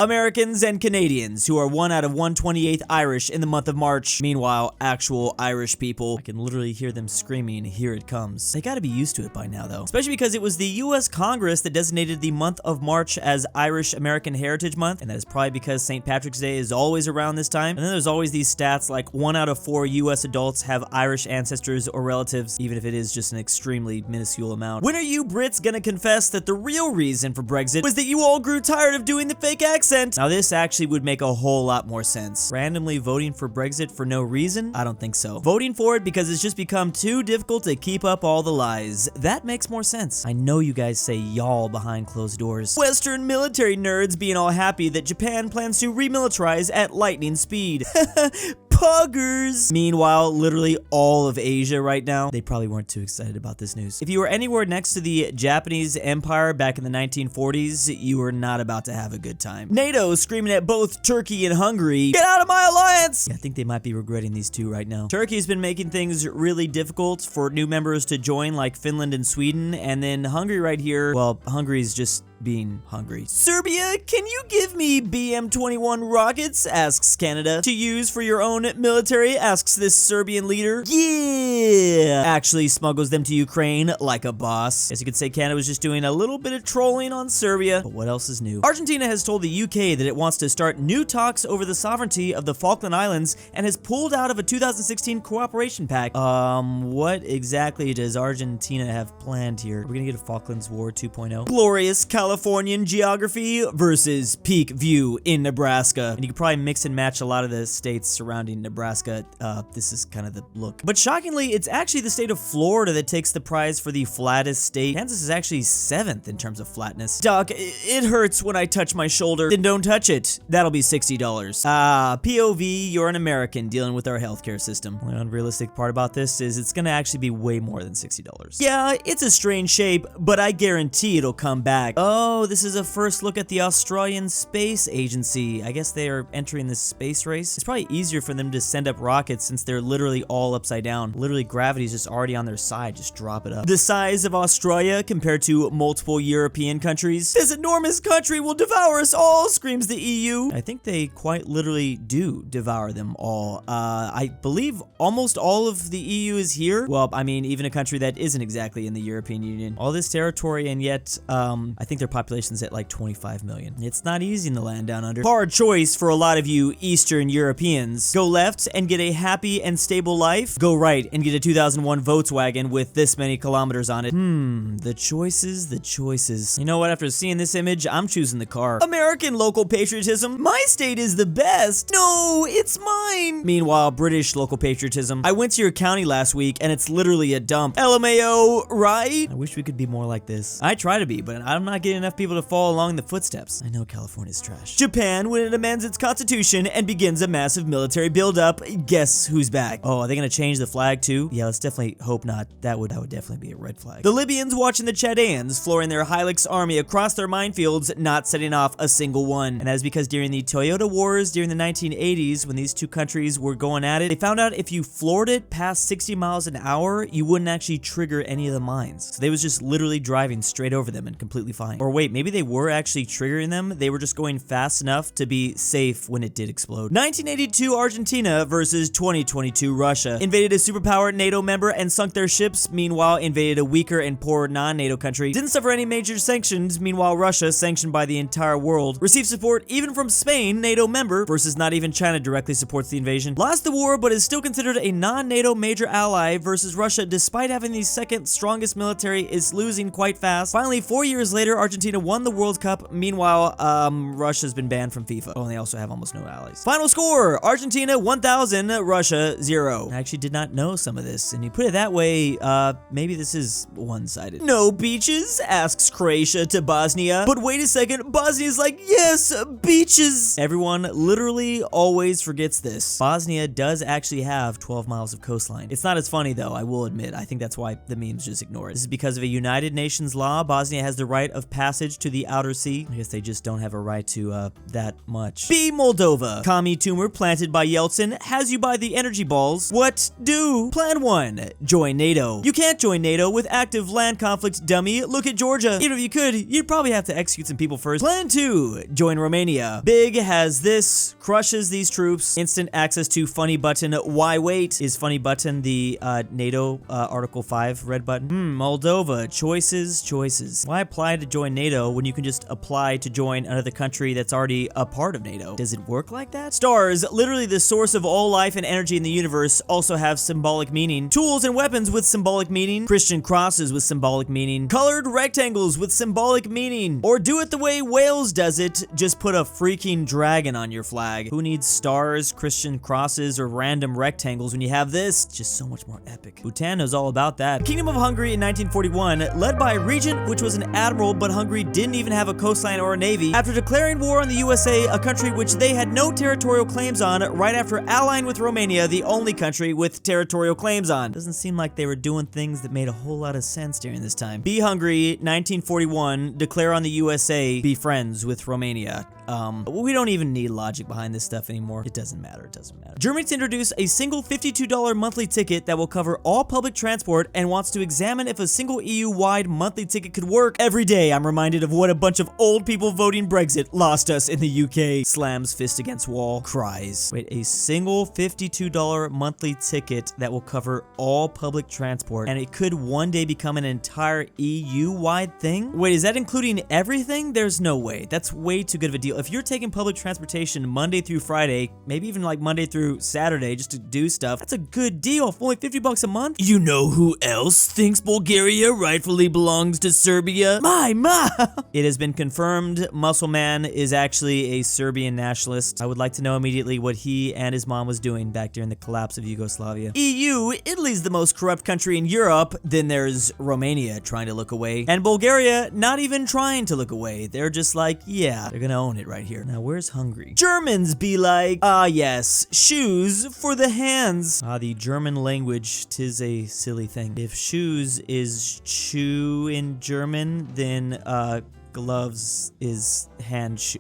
Americans and Canadians, who are 1 out of 128th Irish in the month of March. Meanwhile, actual Irish people, I can literally hear them screaming, "Here it comes." They gotta be used to it by now, though. Especially because it was the US Congress that designated the month of March as Irish American Heritage Month, and that is probably because St. Patrick's Day is always around this time. And then there's always these stats like 1 out of 4 US adults have Irish ancestors or relatives, even if it is just an extremely minuscule amount. When are you Brits gonna confess that the real reason for Brexit was that you all grew tired of doing the fake accent? Now this actually would make a whole lot more sense. Randomly voting for Brexit for no reason? I don't think so. Voting for it because it's just become too difficult to keep up all the lies. That makes more sense. I know you guys say y'all behind closed doors. Western military nerds being all happy that Japan plans to remilitarize at lightning speed. Puggers! Meanwhile, literally all of Asia right now, they probably weren't too excited about this news. If you were anywhere next to the Japanese Empire back in the 1940s, you were not about to have a good time. NATO screaming at both Turkey and Hungary, "Get out of my alliance!" Yeah, I think they might be regretting these two right now. Turkey's been making things really difficult for new members to join, like Finland and Sweden, and then Hungary right here, well, Hungary's just being hungry. Serbia, can you give me BM-21 rockets? Asks Canada. To use for your own military? Asks this Serbian leader. Yeah! Actually smuggles them to Ukraine like a boss. As you could say, Canada was just doing a little bit of trolling on Serbia, but what else is new? Argentina has told the UK that it wants to start new talks over the sovereignty of the Falkland Islands and has pulled out of a 2016 cooperation pact. What exactly does Argentina have planned here? Are we gonna get a Falklands War 2.0? Glorious Californian geography versus peak view in Nebraska. And you could probably mix and match a lot of the states surrounding Nebraska. This is kind of the look. But shockingly, it's actually the state of Florida that takes the prize for the flattest state. Kansas is actually 7th in terms of flatness. Doc, it hurts when I touch my shoulder. Then don't touch it. That'll be $60. POV, you're an American dealing with our healthcare system. The unrealistic part about this is it's gonna actually be way more than $60. Yeah, it's a strange shape, but I guarantee it'll come back. Oh, this is a first look at the Australian Space Agency. I guess they are entering this space race. It's probably easier for them to send up rockets since they're literally all upside down. Literally, gravity's just already on their side. Just drop it up. The size of Australia compared to multiple European countries. This enormous country will devour us all, screams the EU. I think they quite literally do devour them all. I believe almost all of the EU is here. Well, I mean, even a country that isn't exactly in the European Union. All this territory, and yet, I think their population's at like 25 million. It's not easy in the land down under. Hard choice for a lot of you Eastern Europeans. Go left and get a happy and stable life. Go right and get a 2001 Volkswagen with this many kilometers on it. The choices, the choices. You know what? After seeing this image, I'm choosing the car. American local patriotism. My state is the best. No, it's mine. Meanwhile, British local patriotism. I went to your county last week and it's literally a dump. LMAO, right? I wish we could be more like this. I try to be, but I'm not getting enough people to follow along the footsteps. I know California's trash. Japan, when it amends its constitution and begins a massive military buildup, guess who's back? Oh, are they gonna change the flag too? Yeah, let's definitely hope not. That would definitely be a red flag. The Libyans watching the Chadians flooring their Hilux army across their minefields, not setting off a single one. And that is because during the Toyota Wars during the 1980s, when these two countries were going at it, they found out if you floored it past 60 miles an hour, you wouldn't actually trigger any of the mines. So they was just literally driving straight over them and completely fine. Or wait, maybe they were actually triggering them. They were just going fast enough to be safe when it did explode. 1982 Argentina versus 2022 Russia. Invaded a superpower NATO member and sunk their ships, meanwhile invaded a weaker and poorer non-NATO country. Didn't suffer any major sanctions, meanwhile Russia, sanctioned by the entire world, received support even from Spain, NATO member, versus not even China directly supports the invasion. Lost the war, but is still considered a non-NATO major ally versus Russia, despite having the second strongest military, is losing quite fast. Finally, 4 years later, Argentina won the World Cup. Meanwhile, Russia's been banned from FIFA. Oh, and they also have almost no allies. Final score, Argentina 1,000, Russia 0. I actually did not know some of this, and you put it that way, maybe this is one-sided. No beaches, asks Croatia to Bosnia. But wait a second, Bosnia's like, yes, beaches. Everyone literally always forgets this. Bosnia does actually have 12 miles of coastline. It's not as funny though, I will admit. I think that's why the memes just ignore it. This is because of a United Nations law. Bosnia has the right of passage to the outer sea. I guess they just don't have a right to, that much. B. Moldova. Commie tumor planted by Yeltsin has you by the energy balls. What do? Plan 1. Join NATO. You can't join NATO with active land conflict, dummy. Look at Georgia. Even if you could, you'd probably have to execute some people first. Plan 2. Join Romania. Big has this, crushes these troops, instant access to funny button. Why wait? Is funny button the NATO Article 5 red button? Moldova. Choices. Why apply to join NATO when you can just apply to join another country that's already a part of NATO? Does it work like that? Stars, literally the source of all life and energy in the universe, also have symbolic meaning. Tools and weapons with symbolic meaning. Christian crosses with symbolic meaning. Colored rectangles with symbolic meaning. Or do it the way Wales does it, just put a freaking dragon on your flag. Who needs stars, Christian crosses, or random rectangles when you have this? It's just so much more epic. Bhutan knows all about that. Kingdom of Hungary in 1941, led by a regent which was an admiral, but Hungary didn't even have a coastline or a navy. After declaring war on the USA, a country which they had no territorial claims on, right after allying with Romania, the only country with territorial claims on. Doesn't seem like they were doing things that made a whole lot of sense during this time. Be Hungary, 1941, declare on the USA, be friends with Romania. We don't even need logic behind this stuff anymore. It doesn't matter. Germany to introduce a single $52 monthly ticket that will cover all public transport and wants to examine if a single EU-wide monthly ticket could work. Every day, I'm reminded of what a bunch of old people voting Brexit lost us in the UK. Slams fist against wall, cries. Wait, a single $52 monthly ticket that will cover all public transport, and it could one day become an entire EU-wide thing? Wait, is that including everything? There's no way. That's way too good of a deal. If you're taking public transportation Monday through Friday, maybe even like Monday through Saturday just to do stuff, that's a good deal for only $50 a month. You know who else thinks Bulgaria rightfully belongs to Serbia? My mom! It has been confirmed Muscle Man is actually a Serbian nationalist. I would like to know immediately what he and his mom was doing back during the collapse of Yugoslavia. EU, Italy's the most corrupt country in Europe. Then there's Romania trying to look away. And Bulgaria not even trying to look away. They're just like, yeah, they're gonna own it right here. Now, where's Hungary? Germans be like, yes, shoes for the hands. The German language, 'tis a silly thing. If shoes is chew in German, then, gloves is hand shoe.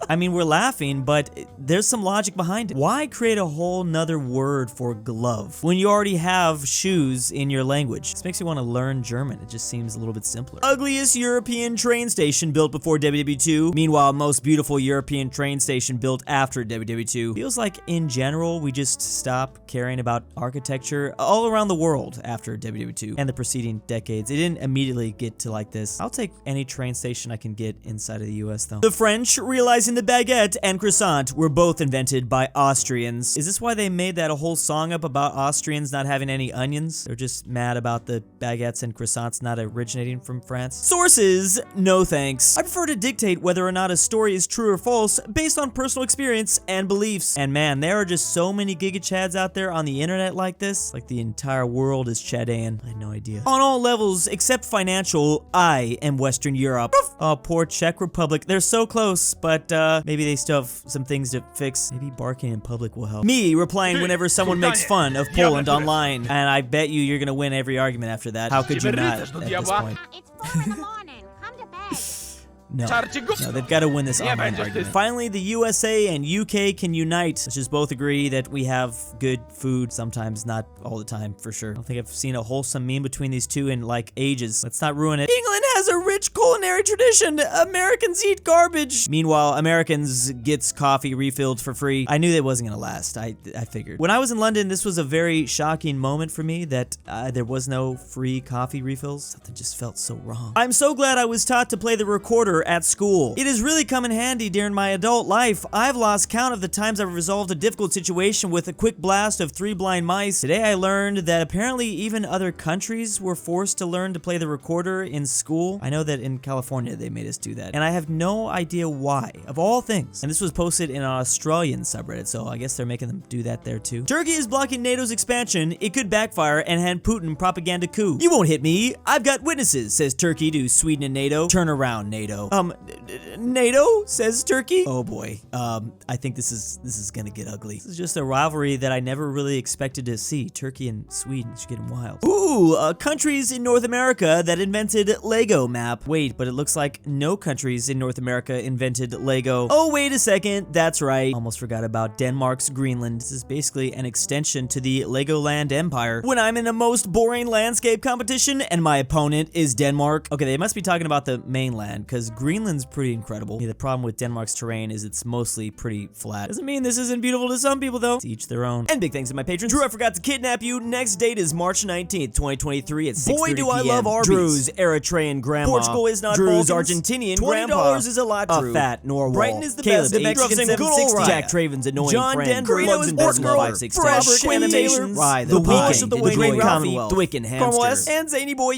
I mean, we're laughing, but there's some logic behind it. Why create a whole nother word for glove when you already have shoes in your language? This makes me want to learn German. It just seems a little bit simpler. Ugliest European train station built before WW2. Meanwhile, most beautiful European train station built after WW2. Feels like in general, we just stop caring about architecture all around the world after WW2 and the preceding decades. It didn't immediately get to like this. I'll take any train station I can get inside of the US though. The French, realizing the baguette and croissant were both invented by Austrians. Is this why they made that a whole song up about Austrians not having any onions? They're just mad about the baguettes and croissants not originating from France. Sources, no thanks. I prefer to dictate whether or not a story is true or false based on personal experience and beliefs. And man, there are just so many giga chads out there on the internet like this. Like the entire world is Chadan. I had no idea. On all levels except financial, I am Western Europe. Oh, poor Czech Republic. They're so close, but maybe they still have some things to fix. Maybe barking in public will help. Me replying whenever someone makes fun of Poland online. And I bet you're gonna win every argument after that. How could you not at this point? It's 4 in the morning. Come to bed. No, they've got to win this online argument. Finally, the USA and UK can unite. Let's just both agree that we have good food, sometimes, not all the time, for sure. I don't think I've seen a wholesome meme between these two in, like, ages. Let's not ruin it. England has a rich culinary tradition. Americans eat garbage. Meanwhile, Americans gets coffee refilled for free. I knew that wasn't gonna last. I figured. When I was in London, this was a very shocking moment for me that there was no free coffee refills. Something just felt so wrong. I'm so glad I was taught to play the recorder at school. It has really come in handy during my adult life. I've lost count of the times I've resolved a difficult situation with a quick blast of 3 blind mice. Today I learned that apparently even other countries were forced to learn to play the recorder in school. I know that in California they made us do that, and I have no idea why, of all things. And this was posted in an Australian subreddit, so I guess they're making them do that there too. Turkey is blocking NATO's expansion. It could backfire and hand Putin propaganda coup. You won't hit me. I've got witnesses, says Turkey to Sweden and NATO. Turn around, NATO. NATO, says Turkey. Oh boy, I think this is gonna get ugly. This is just a rivalry that I never really expected to see. Turkey and Sweden is getting wild. Ooh, countries in North America that invented Lego map. Wait, but it looks like no countries in North America invented Lego. Oh, wait a second, that's right. Almost forgot about Denmark's Greenland. This is basically an extension to the Legoland Empire. When I'm in a most boring landscape competition and my opponent is Denmark. Okay, they must be talking about the mainland, because Greenland's pretty incredible. Yeah, the problem with Denmark's terrain is it's mostly pretty flat. Doesn't mean this isn't beautiful to some people, though. To each their own. And big thanks to my patrons. Drew, I forgot to kidnap you. Next date is March 19th, 2023 at 6:30 p.m. Boy, do I love Arby's. Drew's Eritrean grandma. Portugal is not Drew's Balkans. Argentinian grandpa. $20 is a lot, Drew. aPhatNarwhal. Bryton is the best. The Mexican 760. Jack Traven's annoying John friend. Denver. Lugs and Bezel 567. Robert Animations. The Weekend. The Great Commonwealth. Twickenhamster. And ZaneyBoi.